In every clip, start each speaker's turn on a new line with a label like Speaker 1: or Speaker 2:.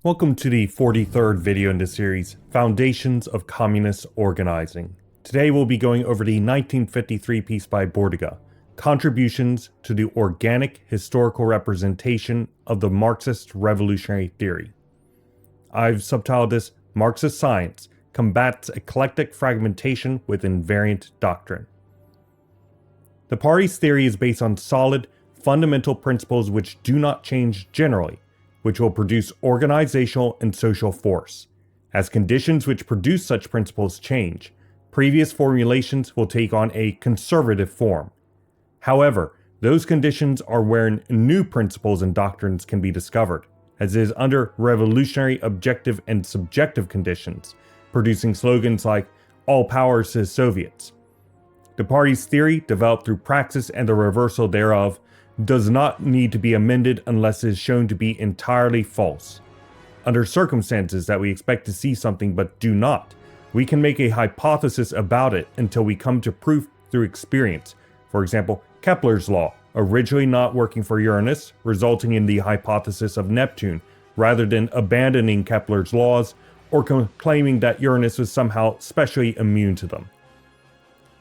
Speaker 1: Welcome to the 43rd video in the series, Foundations of Communist Organizing. Today we'll be going over the 1953 piece by Bordiga, Contributions to the Organic Historical Representation of the Marxist Revolutionary Theory. I've subtitled this, Marxist Science Combats Eclectic Fragmentation with Invariant Doctrine. The party's theory is based on solid, fundamental principles which do not change generally, which will produce organizational and social force. As conditions which produce such principles change, previous formulations will take on a conservative form. However, those conditions are where new principles and doctrines can be discovered, as is under revolutionary objective and subjective conditions, producing slogans like "All powers to the Soviets." The party's theory, developed through Praxis and the reversal thereof, does not need to be amended unless it is shown to be entirely false. Under circumstances that we expect to see something but do not, we can make a hypothesis about it until we come to proof through experience. For example, Kepler's law, originally not working for Uranus, resulting in the hypothesis of Neptune, rather than abandoning Kepler's laws or claiming that Uranus was somehow specially immune to them.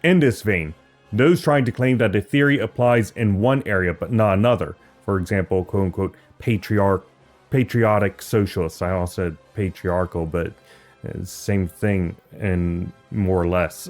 Speaker 1: In this vein, those trying to claim that a theory applies in one area but not another, for example, quote-unquote, patriotic socialists, I also said patriarchal, but same thing and more or less,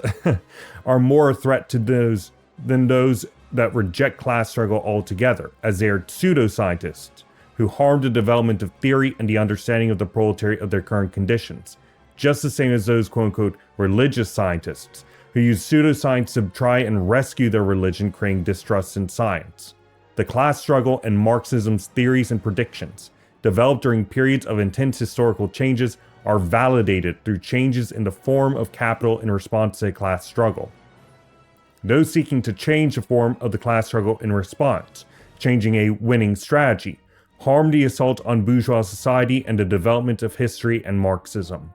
Speaker 1: are more a threat to those than those that reject class struggle altogether, as they are pseudoscientists who harm the development of theory and the understanding of the proletariat of their current conditions, just the same as those quote-unquote religious scientists who use pseudoscience to try and rescue their religion, creating distrust in science. The class struggle and Marxism's theories and predictions, developed during periods of intense historical changes, are validated through changes in the form of capital in response to the class struggle. Those seeking to change the form of the class struggle in response, changing a winning strategy, harm the assault on bourgeois society and the development of history and Marxism.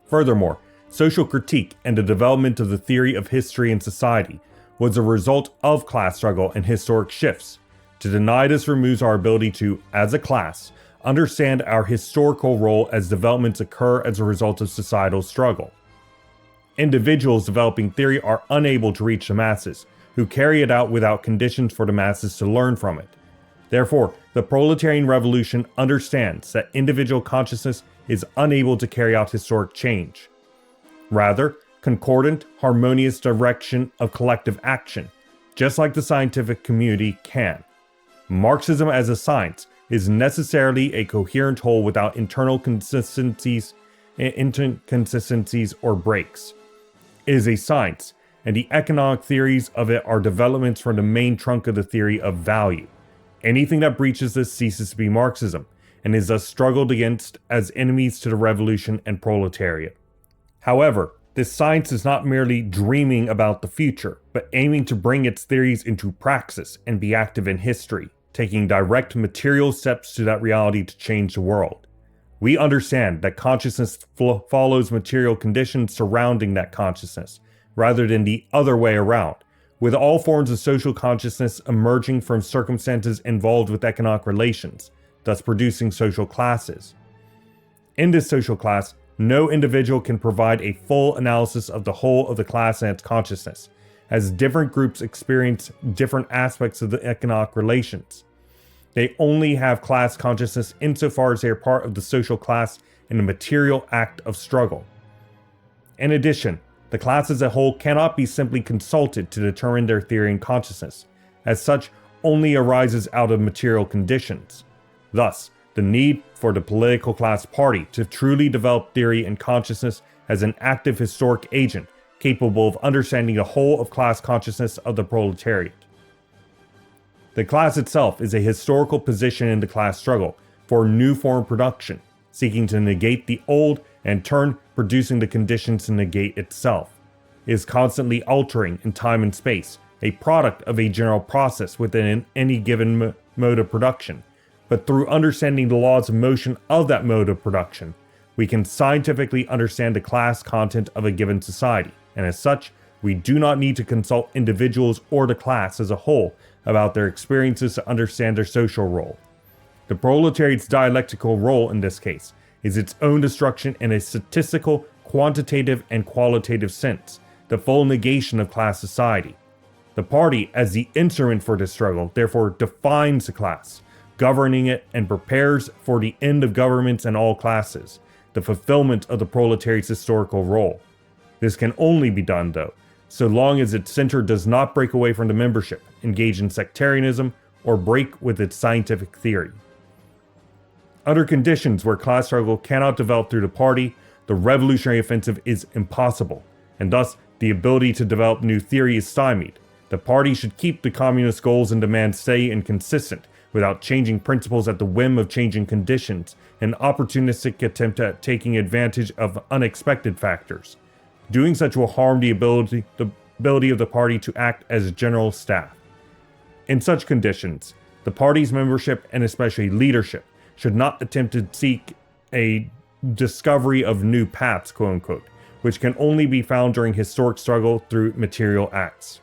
Speaker 1: Furthermore, social critique and the development of the theory of history and society was a result of class struggle and historic shifts. To deny this removes our ability to, as a class, understand our historical role as developments occur as a result of societal struggle. Individuals developing theory are unable to reach the masses, who carry it out without conditions for the masses to learn from it. Therefore, the proletarian revolution understands that individual consciousness is unable to carry out historic change. Rather, concordant, harmonious direction of collective action, just like the scientific community can. Marxism as a science is necessarily a coherent whole without internal inconsistencies or breaks. It is a science, and the economic theories of it are developments from the main trunk of the theory of value. Anything that breaches this ceases to be Marxism, and is thus struggled against as enemies to the revolution and proletariat. However, this science is not merely dreaming about the future, but aiming to bring its theories into praxis and be active in history, taking direct material steps to that reality to change the world. We understand that consciousness follows material conditions surrounding that consciousness, rather than the other way around, with all forms of social consciousness emerging from circumstances involved with economic relations, thus producing social classes. In this social class, no individual can provide a full analysis of the whole of the class and its consciousness, as different groups experience different aspects of the economic relations. They only have class consciousness insofar as they are part of the social class in a material act of struggle. In addition, the class as a whole cannot be simply consulted to determine their theory and consciousness, as such only arises out of material conditions. Thus, the need for the political class party to truly develop theory and consciousness as an active historic agent capable of understanding the whole of class consciousness of the proletariat. The class itself is a historical position in the class struggle for a new form of production, seeking to negate the old and in turn producing the conditions to negate itself. It is constantly altering in time and space, a product of a general process within any given mode of production. But through understanding the laws of motion of that mode of production, we can scientifically understand the class content of a given society, and as such, we do not need to consult individuals or the class as a whole about their experiences to understand their social role. The proletariat's dialectical role in this case is its own destruction in a statistical, quantitative, and qualitative sense, the full negation of class society. The party, as the instrument for this struggle, therefore defines the class, governing it and prepares for the end of governments and all classes, the fulfillment of the proletariat's historical role. This can only be done, though, so long as its center does not break away from the membership, engage in sectarianism, or break with its scientific theory. Under conditions where class struggle cannot develop through the party, the revolutionary offensive is impossible, and thus the ability to develop new theory is stymied. The party should keep the communist goals and demands steady and consistent, without changing principles at the whim of changing conditions, an opportunistic attempt at taking advantage of unexpected factors. Doing such will harm the ability of the party to act as general staff. In such conditions, the party's membership, and especially leadership, should not attempt to seek a discovery of new paths, quote-unquote, which can only be found during historic struggle through material acts.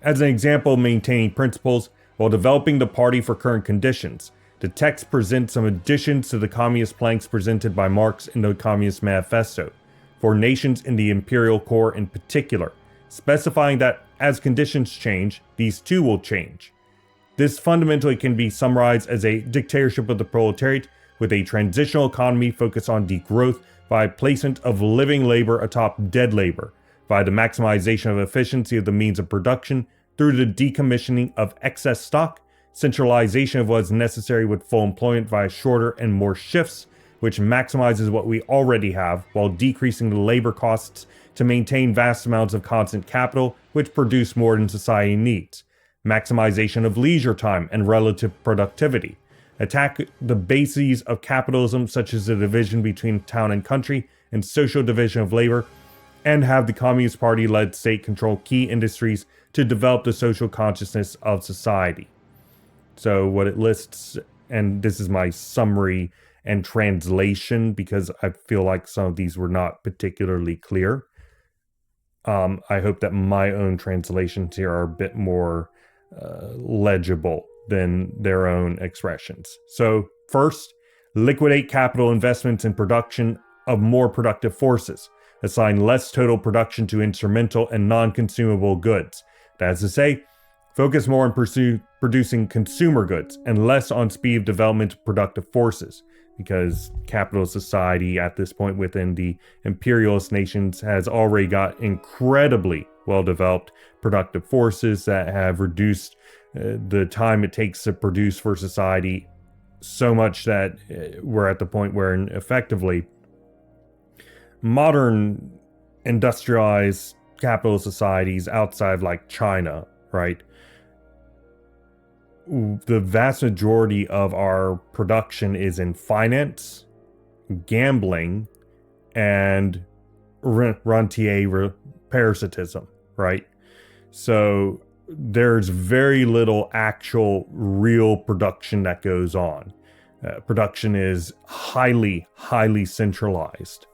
Speaker 1: As an example of maintaining principles while developing the party for current conditions, the text presents some additions to the communist planks presented by Marx in the Communist Manifesto, for nations in the Imperial core in particular, specifying that as conditions change, these too will change. This fundamentally can be summarized as a dictatorship of the proletariat with a transitional economy focused on degrowth by placement of living labor atop dead labor, by the maximization of efficiency of the means of production through the decommissioning of excess stock, centralization of what is necessary with full employment via shorter and more shifts, which maximizes what we already have while decreasing the labor costs to maintain vast amounts of constant capital which produce more than society needs, maximization of leisure time and relative productivity, attack the bases of capitalism such as the division between town and country and social division of labor, and have the Communist Party-led state control key industries to develop the social consciousness of society. So what it lists, and this is my summary and translation because I feel like some of these were not particularly clear. I hope that my own translations here are a bit more legible than their own expressions. So first, liquidate capital investments in production of more productive forces. Assign less total production to instrumental and non-consumable goods. That is to say, focus more on producing consumer goods and less on speed of development of productive forces, because capitalist society at this point within the imperialist nations has already got incredibly well-developed productive forces that have reduced the time it takes to produce for society so much that we're at the point where effectively modern industrialized capitalist societies outside like China, right? The vast majority of our production is in finance, gambling, and rentier parasitism, right? So there's very little actual real production that goes on. Production is highly centralized.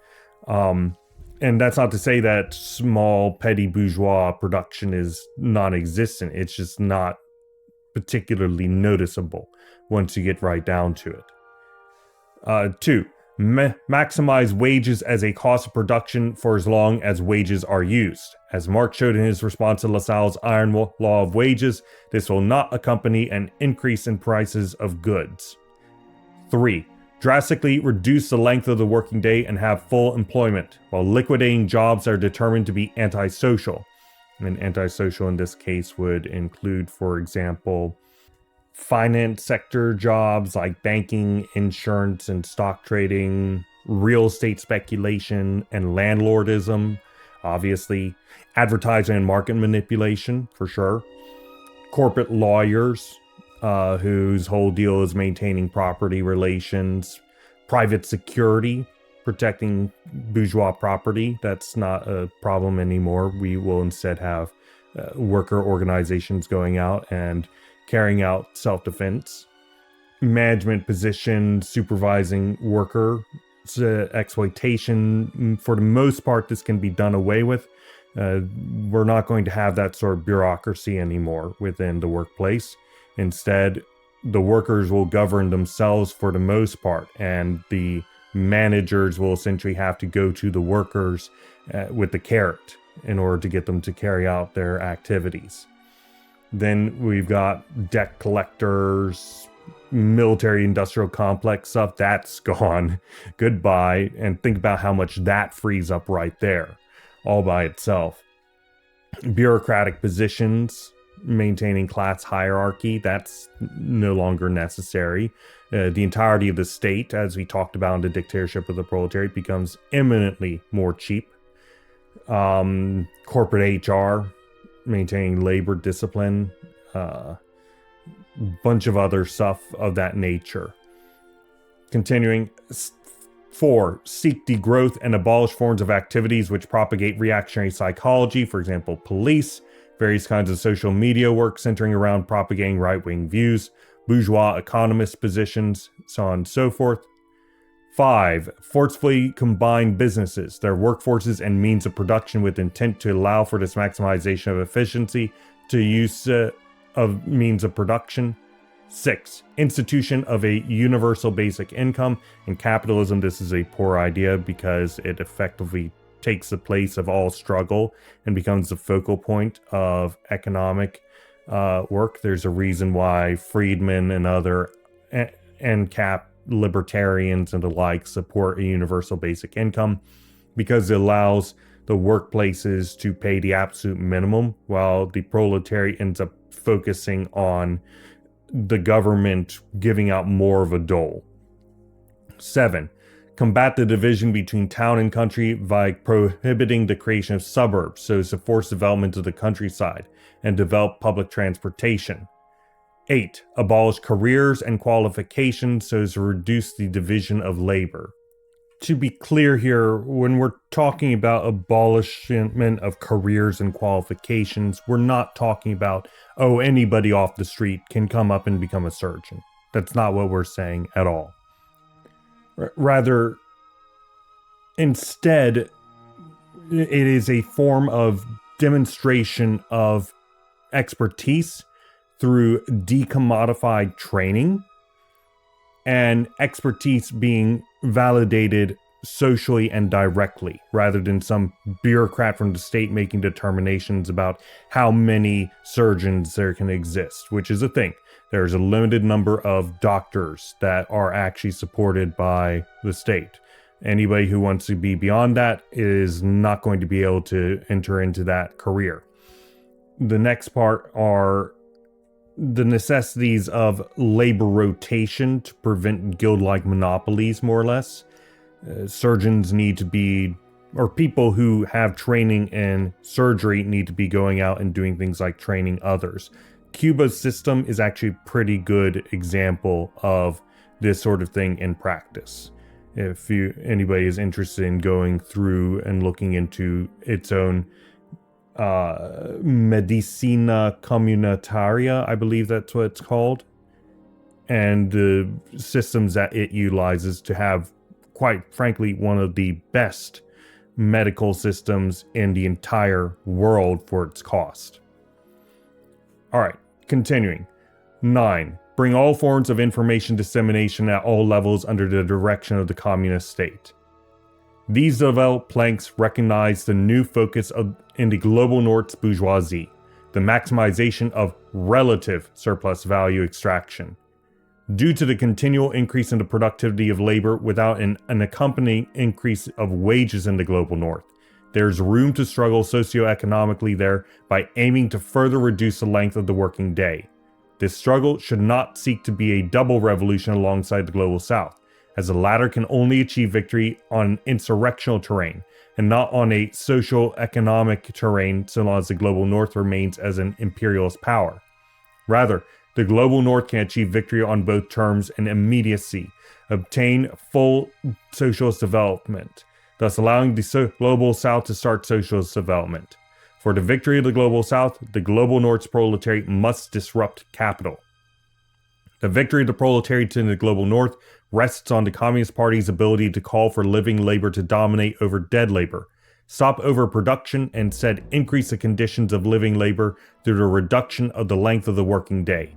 Speaker 1: And that's not to say that small petty bourgeois production is non-existent. It's just not particularly noticeable once you get right down to it. 2. Maximize wages as a cost of production for as long as wages are used. As Marx showed in his response to Lassalle's iron law of wages, this will not accompany an increase in prices of goods. 3. Drastically reduce the length of the working day and have full employment, while liquidating jobs that are determined to be antisocial. And antisocial in this case would include, for example, finance sector jobs like banking, insurance, and stock trading, real estate speculation, and landlordism, obviously, advertising and market manipulation, for sure, corporate lawyers, whose whole deal is maintaining property relations, private security, protecting bourgeois property. That's not a problem anymore. We will instead have worker organizations going out and carrying out self-defense. Management position, supervising worker exploitation. For the most part, this can be done away with. We're not going to have that sort of bureaucracy anymore within the workplace. Instead, the workers will govern themselves for the most part, and the managers will essentially have to go to the workers with the carrot in order to get them to carry out their activities. Then we've got debt collectors, military industrial complex stuff. That's gone. Goodbye. And think about how much that frees up right there, all by itself. Bureaucratic positions, maintaining class hierarchy, that's no longer necessary. The entirety of the state, as we talked about in the dictatorship of the proletariat, becomes eminently more cheap. Corporate HR, maintaining labor discipline, bunch of other stuff of that nature. Continuing, 4. Seek degrowth and abolish forms of activities which propagate reactionary psychology, for example, police, various kinds of social media work centering around propagating right-wing views, bourgeois economist positions, so on and so forth. 5. Forcefully combine businesses, their workforces, and means of production with intent to allow for this maximization of efficiency to use of means of production. 6. Institution of a universal basic income. In capitalism, this is a poor idea because it effectively takes the place of all struggle and becomes the focal point of economic work. There's a reason why Friedman and other NCAP libertarians and the like support a universal basic income, because it allows the workplaces to pay the absolute minimum while the proletariat ends up focusing on the government giving out more of a dole. 7. Combat the division between town and country by prohibiting the creation of suburbs so as to force development of the countryside and develop public transportation. 8. Abolish careers and qualifications so as to reduce the division of labor. To be clear here, when we're talking about abolishment of careers and qualifications, we're not talking about, oh, anybody off the street can come up and become a surgeon. That's not what we're saying at all. Rather, instead, it is a form of demonstration of expertise through decommodified training, and expertise being validated socially and directly, rather than some bureaucrat from the state making determinations about how many surgeons there can exist, which is a thing. There's a limited number of doctors that are actually supported by the state. Anybody who wants to be beyond that is not going to be able to enter into that career. The next part are the necessities of labor rotation to prevent guild-like monopolies, more or less. Surgeons need to be, or people who have training in surgery need to be going out and doing things like training others. Cuba's system is actually a pretty good example of this sort of thing in practice. If anybody is interested in going through and looking into its own Medicina Comunitaria, I believe that's what it's called, and the systems that it utilizes to have, quite frankly, one of the best medical systems in the entire world for its cost. Alright, continuing. 9. Bring all forms of information dissemination at all levels under the direction of the communist state. These developed planks recognize the new focus in the global north's bourgeoisie, the maximization of relative surplus value extraction. Due to the continual increase in the productivity of labor without an accompanying increase of wages in the global north, there's room to struggle socioeconomically there by aiming to further reduce the length of the working day. This struggle should not seek to be a double revolution alongside the global south, as the latter can only achieve victory on insurrectional terrain, and not on a social-economic terrain so long as the global north remains as an imperialist power. Rather, the global north can achieve victory on both terms and immediacy, obtain full socialist development, thus allowing the global south to start socialist development. For the victory of the global south, the global north's proletariat must disrupt capital. The victory of the proletariat in the global north rests on the Communist Party's ability to call for living labor to dominate over dead labor, stop overproduction, and instead increase the conditions of living labor through the reduction of the length of the working day.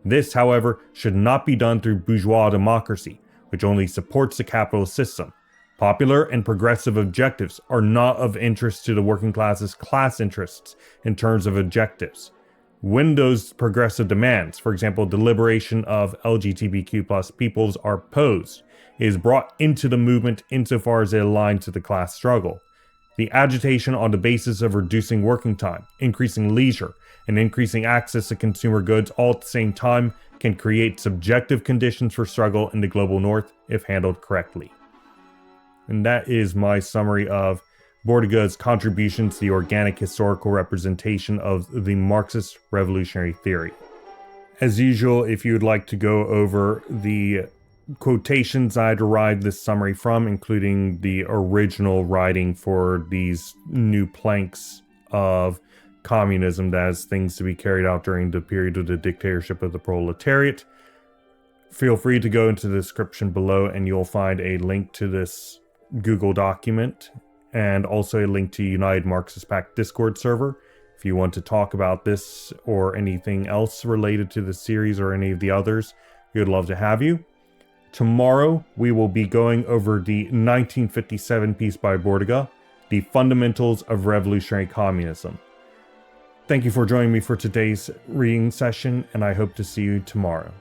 Speaker 1: This, however, should not be done through bourgeois democracy, which only supports the capitalist system. Popular and progressive objectives are not of interest to the working class's class interests in terms of objectives. When those progressive demands, for example, the liberation of LGBTQ+ peoples, are posed, it is brought into the movement insofar as they align to the class struggle. The agitation on the basis of reducing working time, increasing leisure, and increasing access to consumer goods all at the same time can create subjective conditions for struggle in the global north if handled correctly. And that is my summary of Bourdieu's contributions to the organic historical representation of the Marxist revolutionary theory. As usual, if you would like to go over the quotations I derived this summary from, including the original writing for these new planks of communism that has things to be carried out during the period of the dictatorship of the proletariat, feel free to go into the description below and you'll find a link to this Google document and also a link to United Marxist Pact Discord server if you want to talk about this or anything else related to the series or any of the others. We would love to have you. Tomorrow we will be going over the 1957 piece by Bourdieu, The Fundamentals of Revolutionary Communism. Thank you for joining me for today's reading session, and I hope to see you tomorrow.